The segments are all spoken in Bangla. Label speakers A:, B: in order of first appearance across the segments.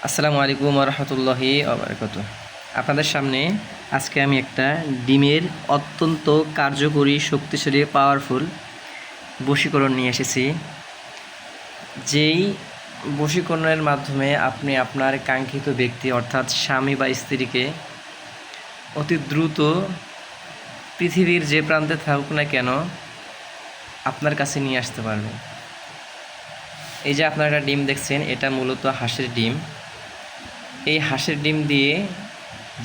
A: আসসালামু আলাইকুম রহমতুল্লাহি ওবারাকাতুহু। আপনাদের সামনে আজকে আমি একটা ডিমের অত্যন্ত কার্যকরী, শক্তিশালী, পাওয়ারফুল বশীকরণ নিয়ে এসেছি। যেই বশীকরণের মাধ্যমে আপনি আপনার কাঙ্ক্ষিত ব্যক্তি অর্থাৎ স্বামী বা স্ত্রীকে অতি দ্রুত পৃথিবীর যে প্রান্তে থাকুক না কেন আপনার কাছে নিয়ে আসতে পারবেন। এই যে আপনারা একটা ডিম দেখছেন, এটা মূলত হাঁসের ডিম। এই হাঁসের ডিম দিয়ে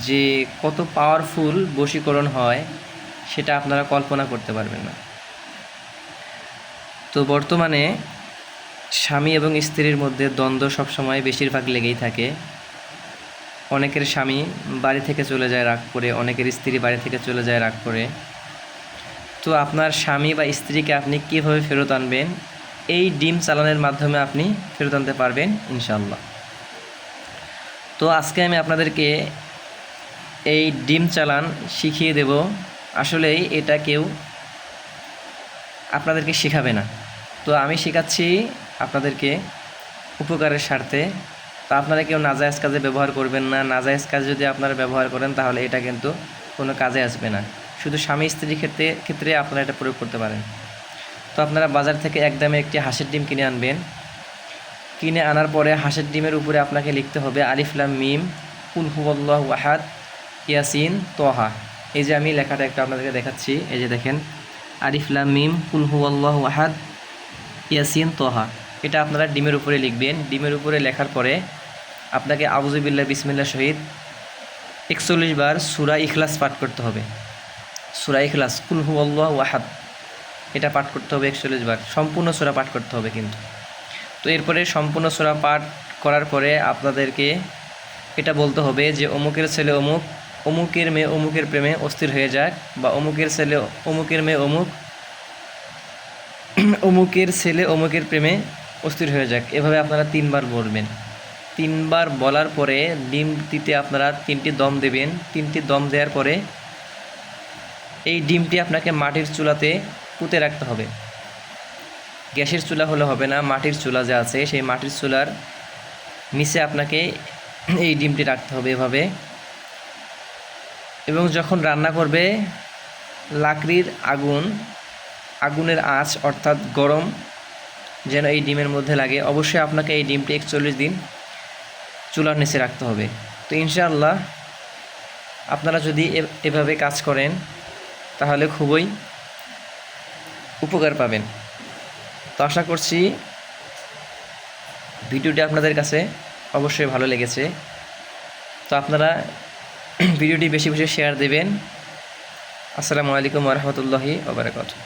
A: যে কত পাওয়ারফুল বশীকরণ হয় সেটা আপনারা কল্পনা করতে পারবেন না। তো বর্তমানে স্বামী এবং স্ত্রীর মধ্যে দ্বন্দ্ব সবসময় বেশিরভাগ লেগেই থাকে। অনেকের স্বামী বাড়ি থেকে চলে যায় রাগ করে, অনেকের স্ত্রী বাড়ি থেকে চলে যায় রাগ করে। তো আপনার স্বামী বা স্ত্রীকে আপনি কীভাবে ফেরত আনবেন, এই ডিম চালানোর মাধ্যমে আপনি ফেরত আনতে পারবেন ইনশাআল্লাহ। তো আজকে আমি আপনাদেরকে এই ডিম চালান শিখিয়ে দেব। আসলেই এটা কেউ আপনাদেরকে শেখাবে না, তো আমি শেখাচ্ছি আপনাদেরকে উপকারের স্বার্থে। তো আপনারা কেউ নাজায়েজ কাজে ব্যবহার করবেন না। নাজায়েজ কাজে যদি আপনারা ব্যবহার করেন তাহলে এটা কিন্তু কোনো কাজে আসবে না। শুধু স্বামী স্ত্রীর ক্ষেত্রে আপনারা এটা প্রয়োগ করতে পারেন। তো আপনারা বাজার থেকে একদমে একটি হাঁসের ডিম কিনে আনবেন। কিনে আনার পরে হাঁসের ডিমের উপরে আপনাকে লিখতে হবে আলিফ লাম মিম কুল হুয়াল্লাহু আহাদ ইয়াসিন তোহা। এই যে আমি লেখাটা একটু আপনাদেরকে দেখাচ্ছি, এই যে দেখেন আলিফ লাম মিম কুল হুয়াল্লাহু আহাদ ইয়াসিন তোহা। এটা আপনারা ডিমের উপরে লিখবেন। ডিমের উপরে লেখার পরে আপনাকে আউযুবিল্লাহ বিসমিল্লাহ শহীদ 41 বার সূরা ইখলাস পাঠ করতে হবে। সূরা ইখলাস কুল হুয়াল্লাহু আহাদ এটা পাঠ করতে হবে 41 বার, সম্পূর্ণ সূরা পাঠ করতে হবে কিন্তু। তো এরপরে সম্পূর্ণ সূরা পাঠ করার পরে আপনাদেরকে এটা বলতে হবে যে অমুকের ছেলে অমুক, অমুকের মেয়ে অমুকের প্রেমে অস্থির হয়ে যাক, বা অমুকের ছেলে অমুকের মেয়ে অমুক, অমুকের ছেলে অমুকের প্রেমে অস্থির হয়ে যাক। এভাবে আপনারা 3 বার বলবেন। 3 বার বলার পরে ডিমটিতে আপনারা 3টি দম দেবেন। 3টি দম দেওয়ার পরে এই ডিমটি আপনাকে মাটির চুলাতে পুঁতে রাখতে হবে। গ্যাসের চুলা হলে হবে না, মাটির চুলা যে আছে সেই মাটির চুলার নিচে আপনাকে এই ডিমটি রাখতে হবে এভাবে। এবং যখন রান্না করবে লাকড়ির আগুনের আঁচ অর্থাৎ গরম যেন এই ডিমের মধ্যে লাগে। অবশ্যই আপনাকে এই ডিমটি 41 দিন চুলার নিচে রাখতে হবে। তো ইনশাআল্লাহ আপনারা যদি এভাবে কাজ করেন তাহলে খুবই উপকার পাবেন। তো আশা করছি ভিডিওটি আপনাদের কাছে অবশ্যই ভালো লেগেছে। তো আপনারা ভিডিওটি বেশি বেশি শেয়ার দেবেন। আসসালামু আলাইকুম ওয়া রাহমাতুল্লাহি ওয়া বারাকাতুহু।